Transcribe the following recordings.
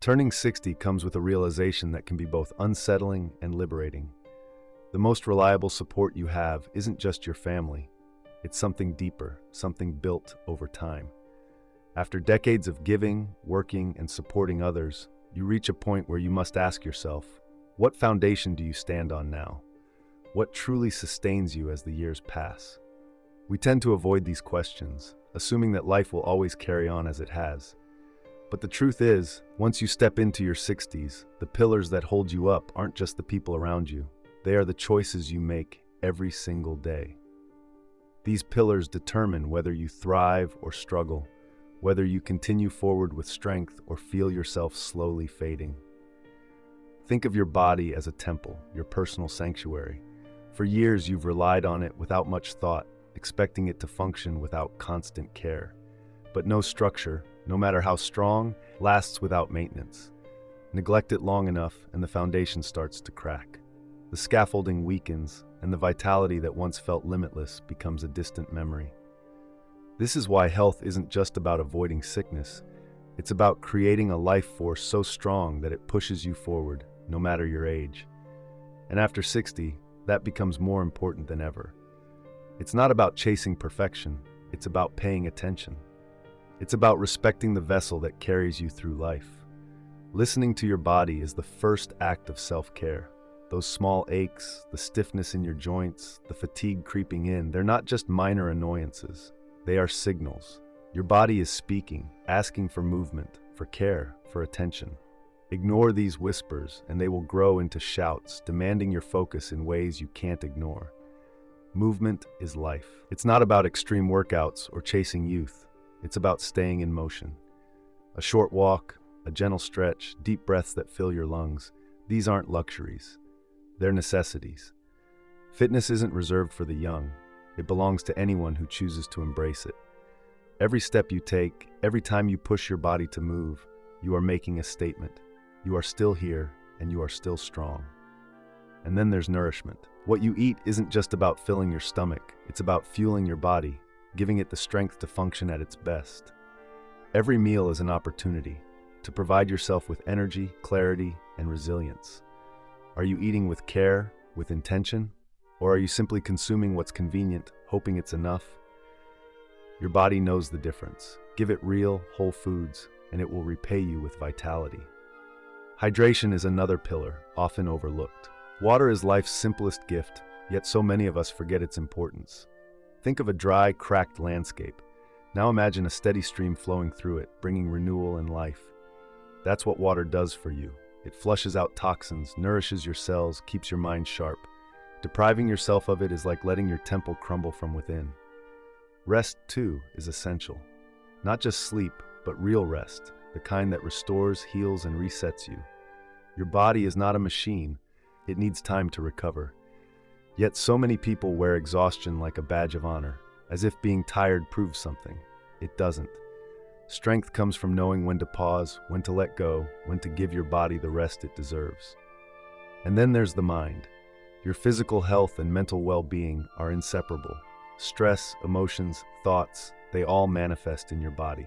Turning 60 comes with a realization that can be both unsettling and liberating. The most reliable support you have isn't just your family. It's something deeper, something built over time. After decades of giving, working, and supporting others, you reach a point where you must ask yourself, what foundation do you stand on now? What truly sustains you as the years pass? We tend to avoid these questions, assuming that life will always carry on as it has. But the truth is, once you step into your 60s, the pillars that hold you up aren't just the people around you. They are the choices you make every single day. These pillars determine whether you thrive or struggle, whether you continue forward with strength or feel yourself slowly fading. Think of your body as a temple, your personal sanctuary. For years, you've relied on it without much thought, expecting it to function without constant care. But no structure, no matter how strong, lasts without maintenance. Neglect it long enough and the foundation starts to crack. The scaffolding weakens, and the vitality that once felt limitless becomes a distant memory. This is why health isn't just about avoiding sickness. It's about creating a life force so strong that it pushes you forward, no matter your age. And after 60, that becomes more important than ever. It's not about chasing perfection, it's about paying attention. It's about respecting the vessel that carries you through life. Listening to your body is the first act of self-care. Those small aches, the stiffness in your joints, the fatigue creeping in, they're not just minor annoyances. They are signals. Your body is speaking, asking for movement, for care, for attention. Ignore these whispers, and they will grow into shouts, demanding your focus in ways you can't ignore. Movement is life. It's not about extreme workouts or chasing youth. It's about staying in motion. A short walk, a gentle stretch, deep breaths that fill your lungs. These aren't luxuries. They're necessities. Fitness isn't reserved for the young. It belongs to anyone who chooses to embrace it. Every step you take, every time you push your body to move, you are making a statement. You are still here, and you are still strong. And then there's nourishment. What you eat isn't just about filling your stomach. It's about fueling your body, giving it the strength to function at its best. Every meal is an opportunity to provide yourself with energy, clarity, and resilience. Are you eating with care, with intention? Or are you simply consuming what's convenient, hoping it's enough? Your body knows the difference. Give it real, whole foods, and it will repay you with vitality. Hydration is another pillar, often overlooked. Water is life's simplest gift, yet so many of us forget its importance. Think of a dry, cracked landscape. Now imagine a steady stream flowing through it, bringing renewal and life. That's what water does for you. It flushes out toxins, nourishes your cells, keeps your mind sharp. Depriving yourself of it is like letting your temple crumble from within. Rest, too, is essential. Not just sleep, but real rest, the kind that restores, heals, and resets you. Your body is not a machine. It needs time to recover. Yet so many people wear exhaustion like a badge of honor, as if being tired proves something. It doesn't. Strength comes from knowing when to pause, when to let go, when to give your body the rest it deserves. And then there's the mind. Your physical health and mental well-being are inseparable. Stress, emotions, thoughts, they all manifest in your body.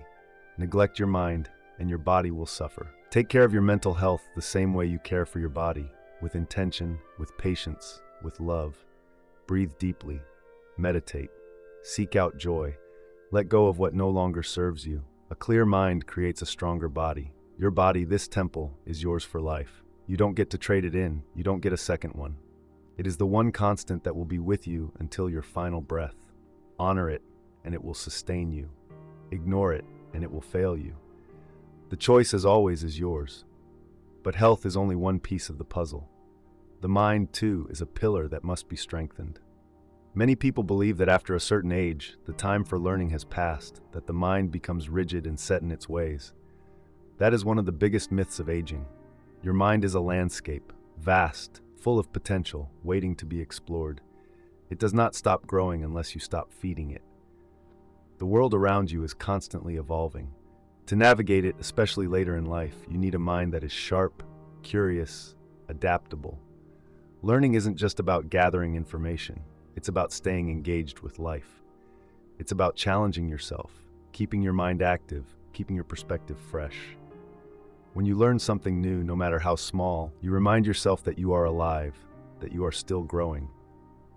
Neglect your mind, and your body will suffer. Take care of your mental health the same way you care for your body, with intention, with patience, with love. Breathe deeply. Meditate. Seek out joy. Let go of what no longer serves you. A clear mind creates a stronger body. Your body, this temple, is yours for life. You don't get to trade it in. You don't get a second one. It is the one constant that will be with you until your final breath. Honor it, and it will sustain you. Ignore it, and it will fail you. The choice, as always, is yours. But health is only one piece of the puzzle. The mind, too, is a pillar that must be strengthened. Many people believe that after a certain age, the time for learning has passed, that the mind becomes rigid and set in its ways. That is one of the biggest myths of aging. Your mind is a landscape, vast, full of potential, waiting to be explored. It does not stop growing unless you stop feeding it. The world around you is constantly evolving. To navigate it, especially later in life, you need a mind that is sharp, curious, adaptable. Learning isn't just about gathering information. It's about staying engaged with life. It's about challenging yourself, keeping your mind active, keeping your perspective fresh. When you learn something new, no matter how small, you remind yourself that you are alive, that you are still growing.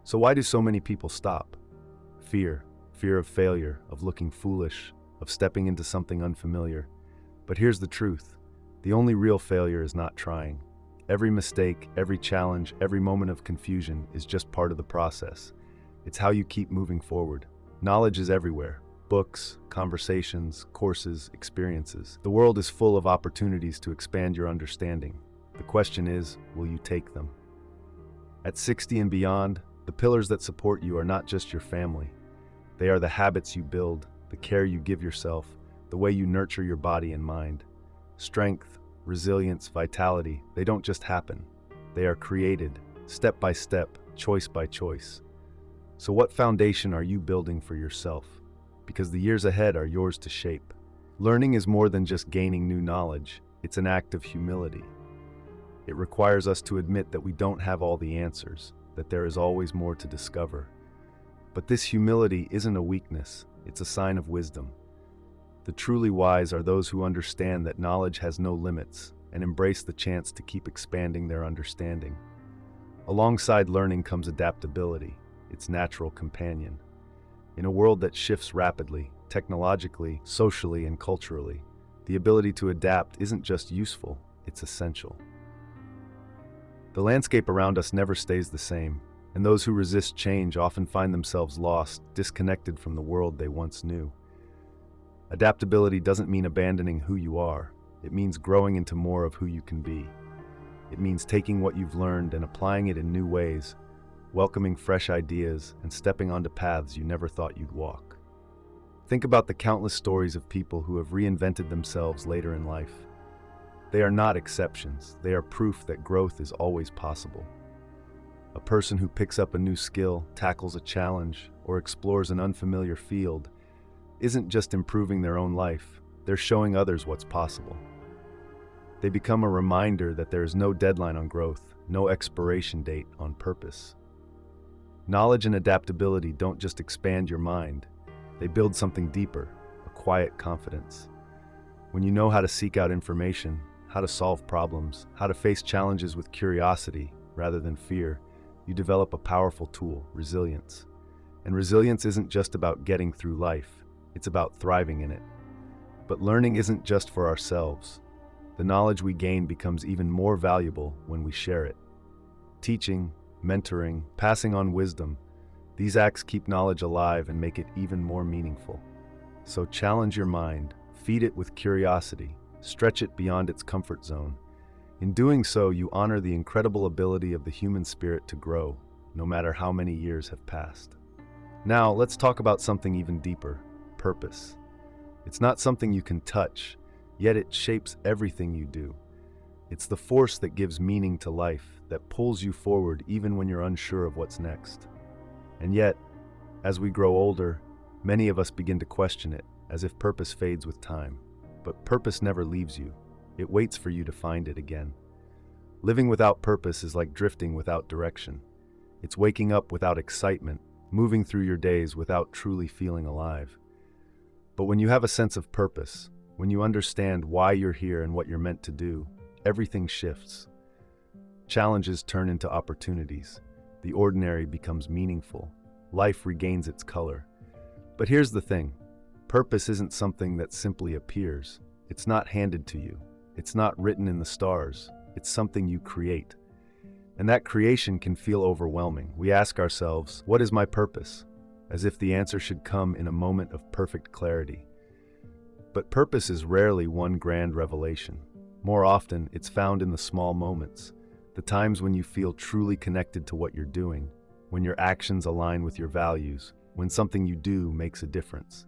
So why do so many people stop? Fear. Fear of failure, of looking foolish, of stepping into something unfamiliar. But here's the truth. The only real failure is not trying. Every mistake, every challenge, every moment of confusion is just part of the process. It's how you keep moving forward. Knowledge is everywhere. Books, conversations, courses, experiences. The world is full of opportunities to expand your understanding. The question is, will you take them? At 60 and beyond, the pillars that support you are not just your family. They are the habits you build, the care you give yourself, the way you nurture your body and mind. Strength, resilience, vitality, they don't just happen. They are created, step by step, choice by choice. So what foundation are you building for yourself? Because the years ahead are yours to shape. Learning is more than just gaining new knowledge. It's an act of humility. It requires us to admit that we don't have all the answers, that there is always more to discover. But this humility isn't a weakness, it's a sign of wisdom. The truly wise are those who understand that knowledge has no limits and embrace the chance to keep expanding their understanding. Alongside learning comes adaptability, its natural companion. In a world that shifts rapidly, technologically, socially, and culturally, the ability to adapt isn't just useful, it's essential. The landscape around us never stays the same, and those who resist change often find themselves lost, disconnected from the world they once knew. Adaptability doesn't mean abandoning who you are. It means growing into more of who you can be. It means taking what you've learned and applying it in new ways, welcoming fresh ideas, and stepping onto paths you never thought you'd walk. Think about the countless stories of people who have reinvented themselves later in life. They are not exceptions. They are proof that growth is always possible. A person who picks up a new skill, tackles a challenge, or explores an unfamiliar field isn't just improving their own life, they're showing others what's possible. They become a reminder that there is no deadline on growth, no expiration date on purpose. Knowledge and adaptability don't just expand your mind, they build something deeper, a quiet confidence. When you know how to seek out information, how to solve problems, how to face challenges with curiosity rather than fear, you develop a powerful tool, resilience. And resilience isn't just about getting through life, it's about thriving in it. But learning isn't just for ourselves. The knowledge we gain becomes even more valuable when we share it. Teaching, mentoring, passing on wisdom, these acts keep knowledge alive and make it even more meaningful. So challenge your mind, feed it with curiosity, stretch it beyond its comfort zone. In doing so, you honor the incredible ability of the human spirit to grow, no matter how many years have passed. Now, let's talk about something even deeper, purpose. It's not something you can touch, yet it shapes everything you do. It's the force that gives meaning to life, that pulls you forward even when you're unsure of what's next. And yet, as we grow older, many of us begin to question it, as if purpose fades with time. But purpose never leaves you. It waits for you to find it again. Living without purpose is like drifting without direction. It's waking up without excitement, moving through your days without truly feeling alive. But when you have a sense of purpose, when you understand why you're here and what you're meant to do, everything shifts. Challenges turn into opportunities. The ordinary becomes meaningful. Life regains its color. But here's the thing. Purpose isn't something that simply appears. It's not handed to you. It's not written in the stars. It's something you create. And that creation can feel overwhelming. We ask ourselves, what is my purpose? As if the answer should come in a moment of perfect clarity. But purpose is rarely one grand revelation. More often, it's found in the small moments, the times when you feel truly connected to what you're doing, when your actions align with your values, when something you do makes a difference.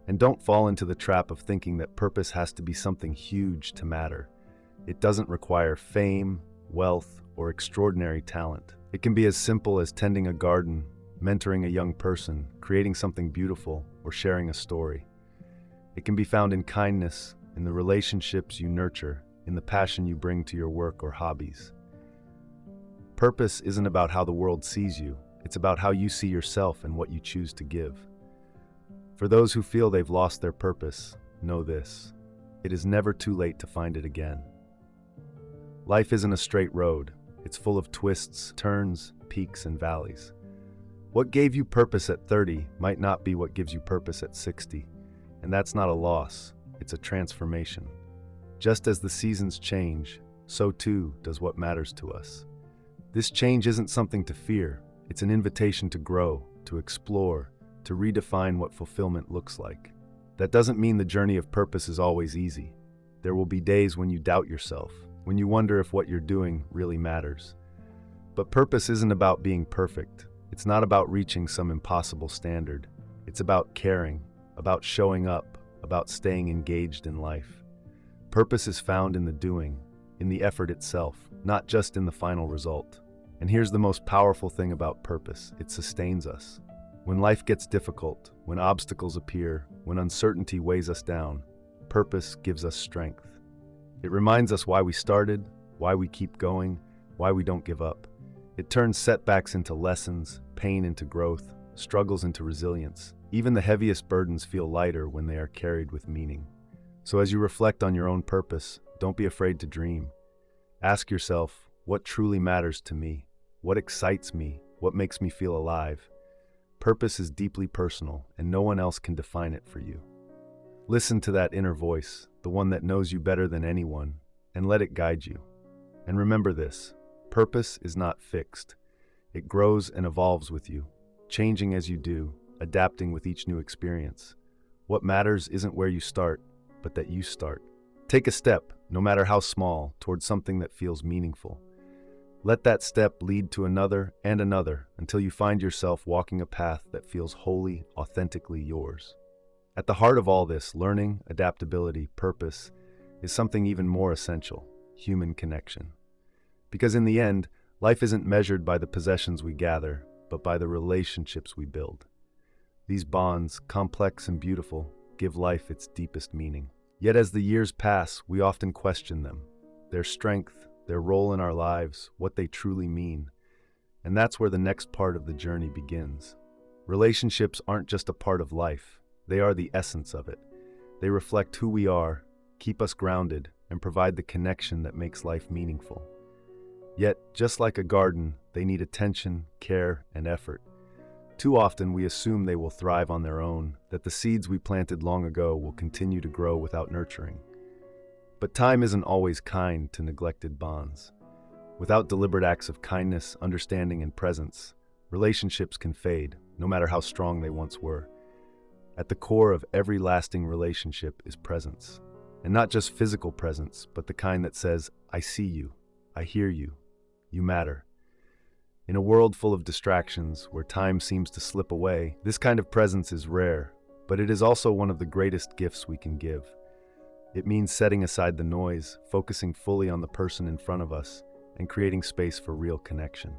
And don't fall into the trap of thinking that purpose has to be something huge to matter. It doesn't require fame, wealth, or extraordinary talent. It can be as simple as tending a garden, mentoring a young person, creating something beautiful, or sharing a story. It can be found in kindness, in the relationships you nurture, in the passion you bring to your work or hobbies. Purpose isn't about how the world sees you, it's about how you see yourself and what you choose to give. For those who feel they've lost their purpose, know this. it is never too late to find it again. Life isn't a straight road. It's full of twists, turns, peaks, and valleys. What gave you purpose at 30 might not be what gives you purpose at 60, and that's not a loss, it's a transformation. Just as the seasons change, so too does what matters to us. This change isn't something to fear, it's an invitation to grow, to explore, to redefine what fulfillment looks like. That doesn't mean the journey of purpose is always easy. There will be days when you doubt yourself, when you wonder if what you're doing really matters. But purpose isn't about being perfect. It's not about reaching some impossible standard. It's about caring, about showing up, about staying engaged in life. Purpose is found in the doing, in the effort itself, not just in the final result. And here's the most powerful thing about purpose: it sustains us. When life gets difficult, when obstacles appear, when uncertainty weighs us down, purpose gives us strength. It reminds us why we started, why we keep going, why we don't give up. It turns setbacks into lessons, pain into growth, struggles into resilience. Even the heaviest burdens feel lighter when they are carried with meaning. So as you reflect on your own purpose, don't be afraid to dream. Ask yourself, what truly matters to me? What excites me? What makes me feel alive? Purpose is deeply personal, and no one else can define it for you. Listen to that inner voice, the one that knows you better than anyone, and let it guide you. And remember this: purpose is not fixed. It grows and evolves with you, changing as you do, adapting with each new experience. What matters isn't where you start, but that you start. Take a step, no matter how small, towards something that feels meaningful. Let that step lead to another and another until you find yourself walking a path that feels wholly, authentically yours. At the heart of all this, learning, adaptability, purpose, is something even more essential: human connection. Because in the end, life isn't measured by the possessions we gather, but by the relationships we build. These bonds, complex and beautiful, give life its deepest meaning. Yet as the years pass, we often question them, their strength, their role in our lives, what they truly mean. And that's where the next part of the journey begins. Relationships aren't just a part of life, they are the essence of it. They reflect who we are, keep us grounded, and provide the connection that makes life meaningful. Yet, just like a garden, they need attention, care, and effort. Too often we assume they will thrive on their own, that the seeds we planted long ago will continue to grow without nurturing. But time isn't always kind to neglected bonds. Without deliberate acts of kindness, understanding, and presence, relationships can fade, no matter how strong they once were. At the core of every lasting relationship is presence. And not just physical presence, but the kind that says, I see you, I hear you, you matter. In a world full of distractions, where time seems to slip away, this kind of presence is rare, but it is also one of the greatest gifts we can give. It means setting aside the noise, focusing fully on the person in front of us, and creating space for real connection.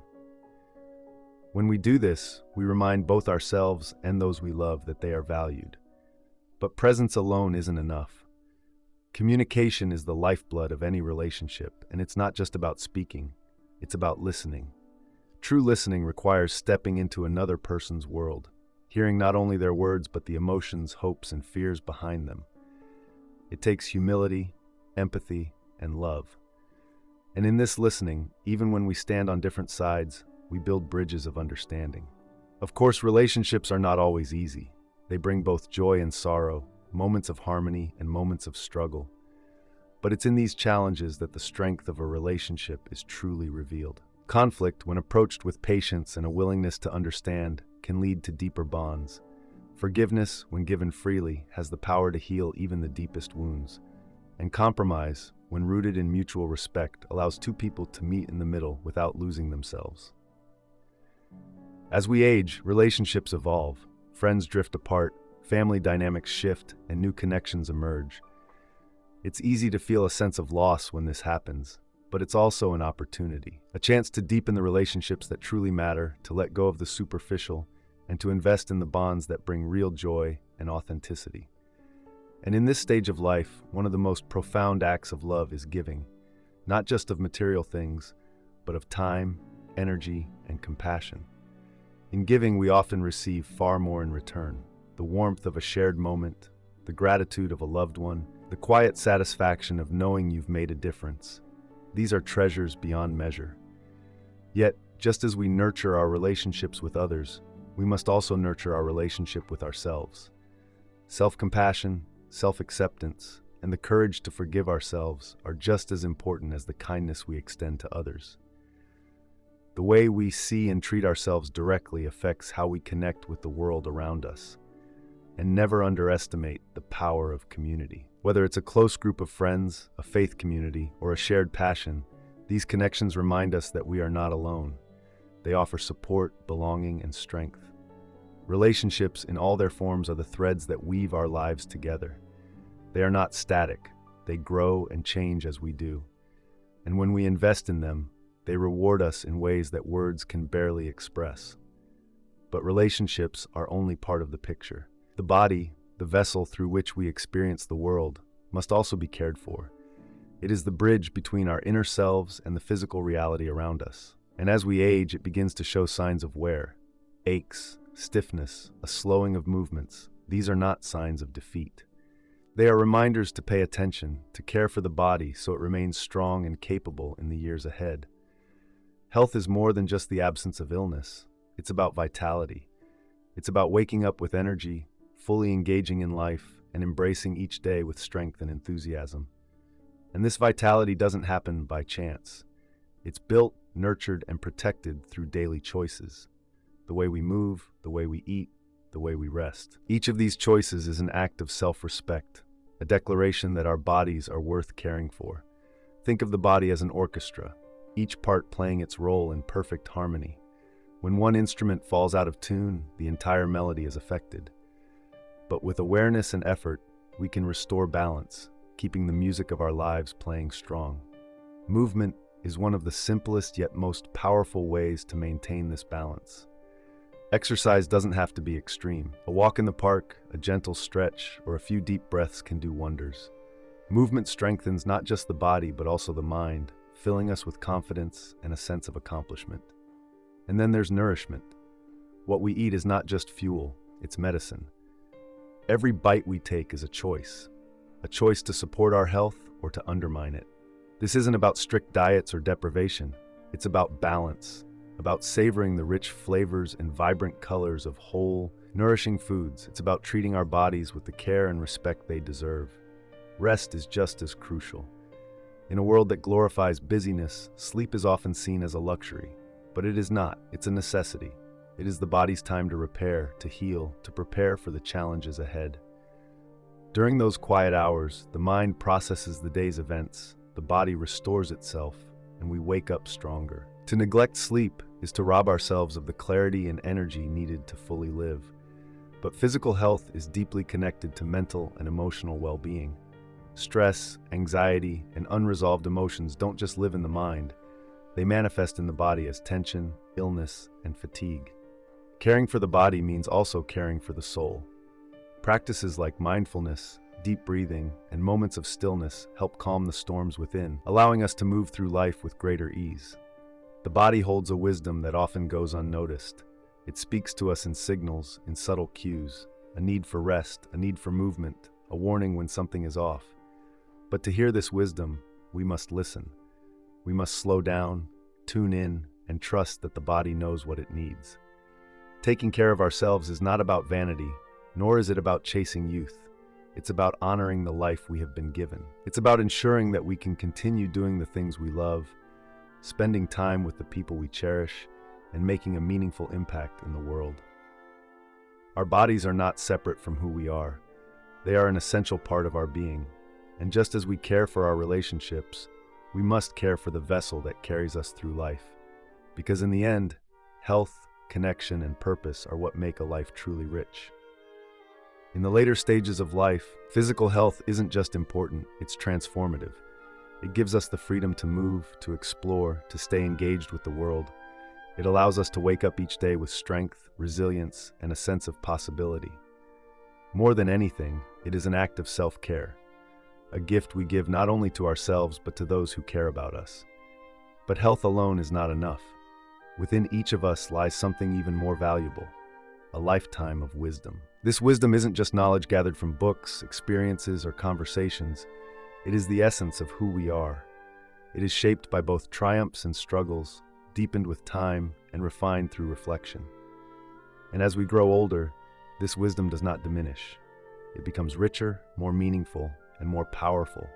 When we do this, we remind both ourselves and those we love that they are valued. But presence alone isn't enough. Communication is the lifeblood of any relationship, and it's not just about speaking, it's about listening. True listening requires stepping into another person's world, hearing not only their words but the emotions, hopes, and fears behind them. It takes humility, empathy, and love. And in this listening, even when we stand on different sides, we build bridges of understanding. Of course, relationships are not always easy. They bring both joy and sorrow, moments of harmony and moments of struggle. But it's in these challenges that the strength of a relationship is truly revealed. Conflict, when approached with patience and a willingness to understand, can lead to deeper bonds. Forgiveness, when given freely, has the power to heal even the deepest wounds. And compromise, when rooted in mutual respect, allows two people to meet in the middle without losing themselves. As we age, relationships evolve. Friends drift apart, family dynamics shift, and new connections emerge. It's easy to feel a sense of loss when this happens, but it's also an opportunity, a chance to deepen the relationships that truly matter, to let go of the superficial, and to invest in the bonds that bring real joy and authenticity. And in this stage of life, one of the most profound acts of love is giving, not just of material things, but of time, energy, and compassion. In giving, we often receive far more in return: the warmth of a shared moment, the gratitude of a loved one, the quiet satisfaction of knowing you've made a difference. These are treasures beyond measure. Yet, just as we nurture our relationships with others, we must also nurture our relationship with ourselves. Self-compassion, self-acceptance, and the courage to forgive ourselves are just as important as the kindness we extend to others. The way we see and treat ourselves directly affects how we connect with the world around us. And never underestimate the power of community. Whether it's a close group of friends, a faith community, or a shared passion, these connections remind us that we are not alone. They offer support, belonging, and strength. Relationships in all their forms are the threads that weave our lives together. They are not static. They grow and change as we do. And when we invest in them, they reward us in ways that words can barely express. But relationships are only part of the picture. The body, the vessel through which we experience the world, must also be cared for. It is the bridge between our inner selves and the physical reality around us. And as we age, it begins to show signs of wear. Aches, stiffness, a slowing of movements. These are not signs of defeat. They are reminders to pay attention, to care for the body so it remains strong and capable in the years ahead. Health is more than just the absence of illness. It's about vitality. It's about waking up with energy, fully engaging in life, and embracing each day with strength and enthusiasm. And this vitality doesn't happen by chance. It's built, nurtured, and protected through daily choices. The way we move, the way we eat, the way we rest. Each of these choices is an act of self-respect, a declaration that our bodies are worth caring for. Think of the body as an orchestra, each part playing its role in perfect harmony. When one instrument falls out of tune, the entire melody is affected. But with awareness and effort, we can restore balance, keeping the music of our lives playing strong. Movement is one of the simplest yet most powerful ways to maintain this balance. Exercise doesn't have to be extreme. A walk in the park, a gentle stretch, or a few deep breaths can do wonders. Movement strengthens not just the body but also the mind, filling us with confidence and a sense of accomplishment. And then there's nourishment. What we eat is not just fuel, it's medicine. Every bite we take is a choice to support our health or to undermine it. This isn't about strict diets or deprivation. It's about balance, about savoring the rich flavors and vibrant colors of whole, nourishing foods. It's about treating our bodies with the care and respect they deserve. Rest is just as crucial. In a world that glorifies busyness, sleep is often seen as a luxury. But it is not. It's a necessity. It is the body's time to repair, to heal, to prepare for the challenges ahead. During those quiet hours, the mind processes the day's events, the body restores itself, and we wake up stronger. To neglect sleep is to rob ourselves of the clarity and energy needed to fully live. But physical health is deeply connected to mental and emotional well-being. Stress, anxiety, and unresolved emotions don't just live in the mind. They manifest in the body as tension, illness, and fatigue. Caring for the body means also caring for the soul. Practices like mindfulness, deep breathing, and moments of stillness help calm the storms within, allowing us to move through life with greater ease. The body holds a wisdom that often goes unnoticed. It speaks to us in signals, in subtle cues, a need for rest, a need for movement, a warning when something is off. But to hear this wisdom, we must listen. We must slow down, tune in, and trust that the body knows what it needs. Taking care of ourselves is not about vanity, nor is it about chasing youth. It's about honoring the life we have been given. It's about ensuring that we can continue doing the things we love, spending time with the people we cherish, and making a meaningful impact in the world. Our bodies are not separate from who we are. They are an essential part of our being. And just as we care for our relationships, we must care for the vessel that carries us through life. Because in the end, health, connection, and purpose are what make a life truly rich. In the later stages of life, physical health isn't just important, it's transformative. It gives us the freedom to move, to explore, to stay engaged with the world. It allows us to wake up each day with strength, resilience, and a sense of possibility. More than anything, it is an act of self-care, a gift we give not only to ourselves but to those who care about us. But health alone is not enough. Within each of us lies something even more valuable, a lifetime of wisdom. This wisdom isn't just knowledge gathered from books, experiences, or conversations. It is the essence of who we are. It is shaped by both triumphs and struggles, deepened with time and refined through reflection. And as we grow older, this wisdom does not diminish. It becomes richer, more meaningful, and more powerful,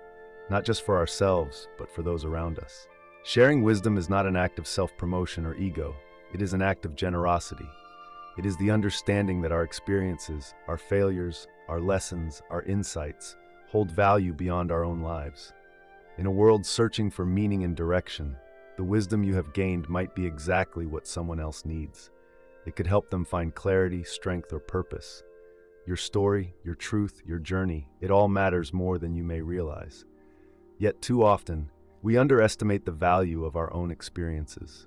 not just for ourselves, but for those around us. Sharing wisdom is not an act of self-promotion or ego. It is an act of generosity. It is the understanding that our experiences, our failures, our lessons, our insights hold value beyond our own lives. In a world searching for meaning and direction, the wisdom you have gained might be exactly what someone else needs. It could help them find clarity, strength, or purpose. Your story, your truth, your journey, it all matters more than you may realize. Yet too often, we underestimate the value of our own experiences.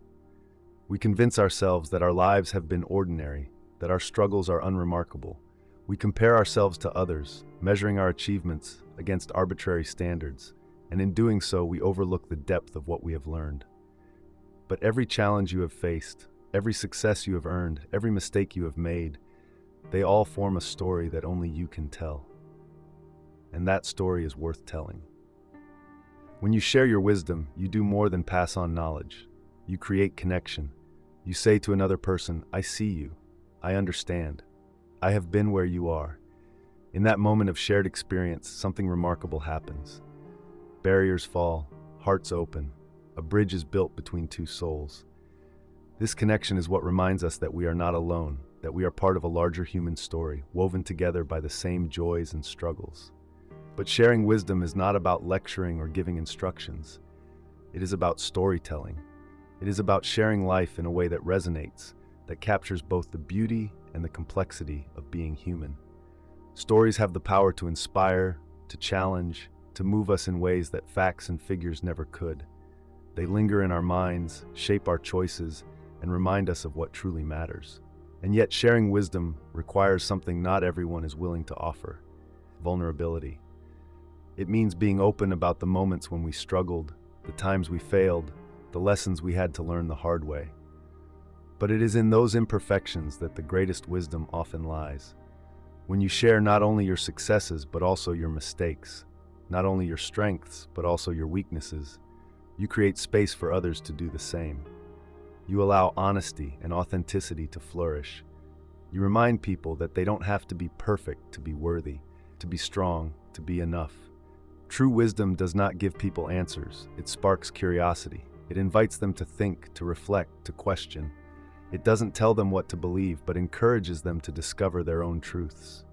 We convince ourselves that our lives have been ordinary, that our struggles are unremarkable. We compare ourselves to others, measuring our achievements against arbitrary standards, and in doing so, we overlook the depth of what we have learned. But every challenge you have faced, every success you have earned, every mistake you have made, they all form a story that only you can tell. And that story is worth telling. When you share your wisdom, you do more than pass on knowledge. You create connection. You say to another person, I see you. I understand. I have been where you are. In that moment of shared experience, something remarkable happens. Barriers fall, hearts open, a bridge is built between two souls. This connection is what reminds us that we are not alone, that we are part of a larger human story, woven together by the same joys and struggles. But sharing wisdom is not about lecturing or giving instructions. It is about storytelling. It is about sharing life in a way that resonates, that captures both the beauty and the complexity of being human. Stories have the power to inspire, to challenge, to move us in ways that facts and figures never could. They linger in our minds, shape our choices, and remind us of what truly matters. And yet sharing wisdom requires something not everyone is willing to offer: vulnerability. It means being open about the moments when we struggled, the times we failed, the lessons we had to learn the hard way. But it is in those imperfections that the greatest wisdom often lies. When you share not only your successes but also your mistakes, not only your strengths but also your weaknesses, you create space for others to do the same. You allow honesty and authenticity to flourish. You remind people that they don't have to be perfect to be worthy, to be strong, to be enough. True wisdom does not give people answers. It sparks curiosity. It invites them to think, to reflect, to question. It doesn't tell them what to believe, but encourages them to discover their own truths.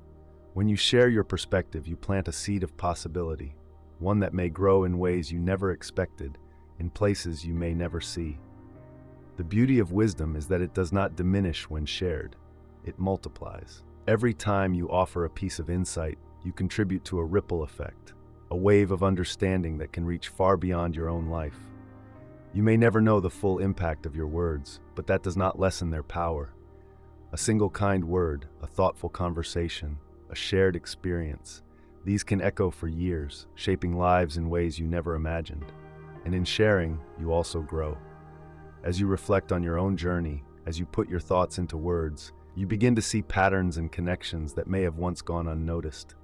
When you share your perspective, you plant a seed of possibility, one that may grow in ways you never expected, in places you may never see. The beauty of wisdom is that it does not diminish when shared. It multiplies. Every time you offer a piece of insight, you contribute to a ripple effect, a wave of understanding that can reach far beyond your own life. You may never know the full impact of your words, but that does not lessen their power. A single kind word, a thoughtful conversation, a shared experience, these can echo for years, shaping lives in ways you never imagined. And in sharing, you also grow. As you reflect on your own journey, as you put your thoughts into words, you begin to see patterns and connections that may have once gone unnoticed.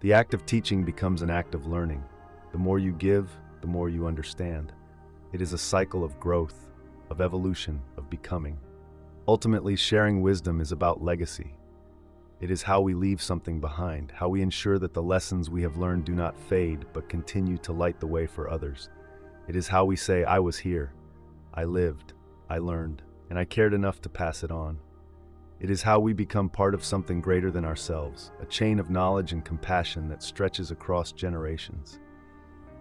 The act of teaching becomes an act of learning. The more you give, the more you understand. It is a cycle of growth, of evolution, of becoming. Ultimately, sharing wisdom is about legacy. It is how we leave something behind, how we ensure that the lessons we have learned do not fade, but continue to light the way for others. It is how we say, I was here, I lived, I learned, and I cared enough to pass it on. It is how we become part of something greater than ourselves, a chain of knowledge and compassion that stretches across generations.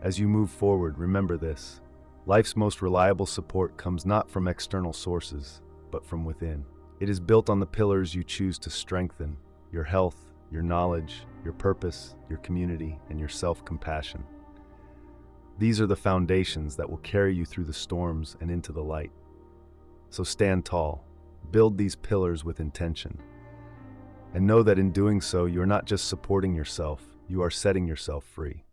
As you move forward, remember this: life's most reliable support comes not from external sources, but from within. It is built on the pillars you choose to strengthen: your health, your knowledge, your purpose, your community, and your self-compassion. These are the foundations that will carry you through the storms and into the light. So stand tall. Build these pillars with intention. And know that in doing so, you are not just supporting yourself, you are setting yourself free.